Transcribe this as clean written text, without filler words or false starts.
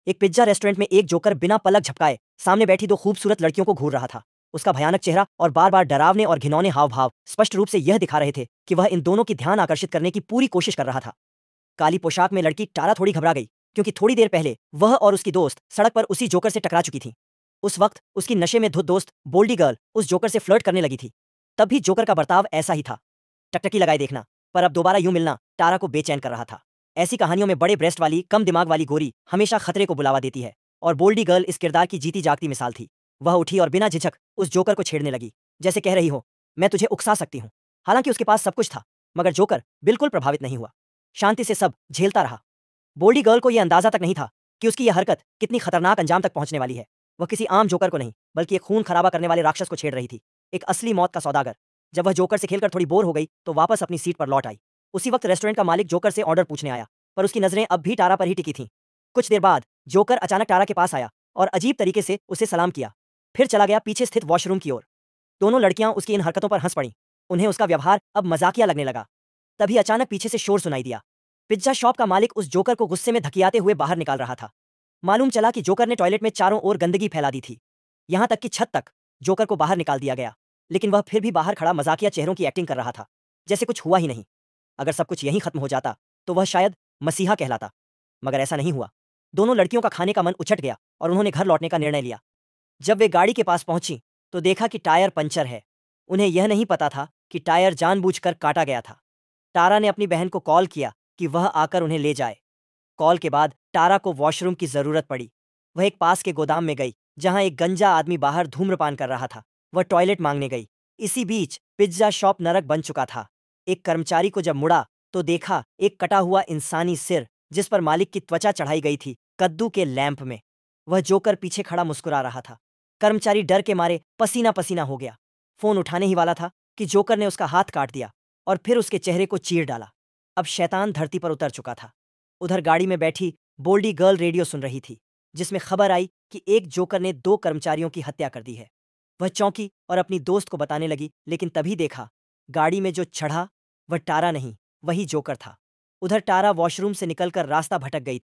एक pizza restaurant में एक जोकर बिना पलक झपकाए सामने बैठी दो खूबसूरत लड़कियों को घूर रहा था। उसका भयानक चेहरा और बार बार डरावने और घिनौने हाव भाव स्पष्ट रूप से यह दिखा रहे थे कि वह इन दोनों की ध्यान आकर्षित करने की पूरी कोशिश कर रहा था। काली पोशाक में लड़की टारा थोड़ी घबरा गई, क्योंकि थोड़ी देर पहले वह और उसकी दोस्त सड़क पर उसी जोकर से टकरा चुकी थी। उस वक्त उसकी नशे में धुत दोस्त बोल्डी गर्ल उस जोकर से फ्लर्ट करने लगी थी। तब भी जोकर का बर्ताव ऐसा ही था, टकटकी लगाए देखना, पर अब दोबारा यूं मिलना टारा को बेचैन कर रहा था। ऐसी कहानियों में बड़े ब्रेस्ट वाली कम दिमाग वाली गोरी हमेशा खतरे को बुलावा देती है, और बोल्डी गर्ल इस किरदार की जीती जागती मिसाल थी। वह उठी और बिना झिझक उस जोकर को छेड़ने लगी, जैसे कह रही हो, मैं तुझे उकसा सकती हूँ। हालांकि उसके पास सब कुछ था, मगर जोकर बिल्कुल प्रभावित नहीं हुआ, शांति से सब झेलता रहा। बोल्डी गर्ल को यह अंदाजा तक नहीं था कि उसकी यह हरकत कितनी खतरनाक अंजाम तक पहुंचने वाली है। वह किसी आम जोकर को नहीं, बल्कि एक खून खराबा करने वाले राक्षस को छेड़ रही थी, एक असली मौत का सौदागर। जब वह जोकर से खेलकर थोड़ी बोर हो गई तो वापस अपनी सीट पर लौट आई। उसी वक्त रेस्टोरेंट का मालिक जोकर से ऑर्डर पूछने आया, पर उसकी नजरें अब भी टारा पर ही टिकी थीं। कुछ देर बाद जोकर अचानक टारा के पास आया और अजीब तरीके से उसे सलाम किया, फिर चला गया पीछे स्थित वॉशरूम की ओर। दोनों लड़कियां उसकी इन हरकतों पर हंस पड़ीं। उन्हें उसका व्यवहार अब मजाकिया लगने लगा। तभी अचानक पीछे से शोर सुनाई दिया। पिज्जा शॉप का मालिक उस जोकर को गुस्से में धकियाते हुए बाहर निकाल रहा था। मालूम चला कि जोकर ने टॉयलेट में चारों ओर गंदगी फैला दी थी, यहां तक कि छत तक। जोकर को बाहर निकाल दिया गया, लेकिन वह फिर भी बाहर खड़ा मजाकिया चेहरों की एक्टिंग कर रहा था, जैसे कुछ हुआ ही नहीं। अगर सब कुछ यहीं खत्म हो जाता तो वह शायद मसीहा कहलाता, मगर ऐसा नहीं हुआ। दोनों लड़कियों का खाने का मन उछट गया और उन्होंने घर लौटने का निर्णय लिया। जब वे गाड़ी के पास पहुंची तो देखा कि टायर पंचर है। उन्हें यह नहीं पता था कि टायर जानबूझकर काटा गया था। टारा ने अपनी बहन को कॉल किया कि वह आकर उन्हें ले जाए। कॉल के बाद टारा को वॉशरूम की जरूरत पड़ी। वह एक पास के गोदाम में गई, जहां एक गंजा आदमी बाहर धूम्रपान कर रहा था। वह टॉयलेट मांगने गई। इसी बीच पिज्जा शॉप नरक बन चुका था। एक कर्मचारी को जब मुड़ा तो देखा एक कटा हुआ इंसानी सिर, जिस पर मालिक की त्वचा चढ़ाई गई थी कद्दू के लैंप में। वह जोकर पीछे खड़ा मुस्कुरा रहा था। कर्मचारी डर के मारे पसीना पसीना हो गया। फोन उठाने ही वाला था कि जोकर ने उसका हाथ काट दिया और फिर उसके चेहरे को चीर डाला। अब शैतान धरती पर उतर चुका था। उधर गाड़ी में बैठी बोल्डी गर्ल रेडियो सुन रही थी, जिसमें खबर आई कि एक जोकर ने 2 कर्मचारियों की हत्या कर दी है। वह चौंकी और अपनी दोस्त को बताने लगी, लेकिन तभी देखा गाड़ी में जो चढ़ा वह टारा नहीं, वही जोकर था। उधर टारा वॉशरूम से निकलकर रास्ता भटक गई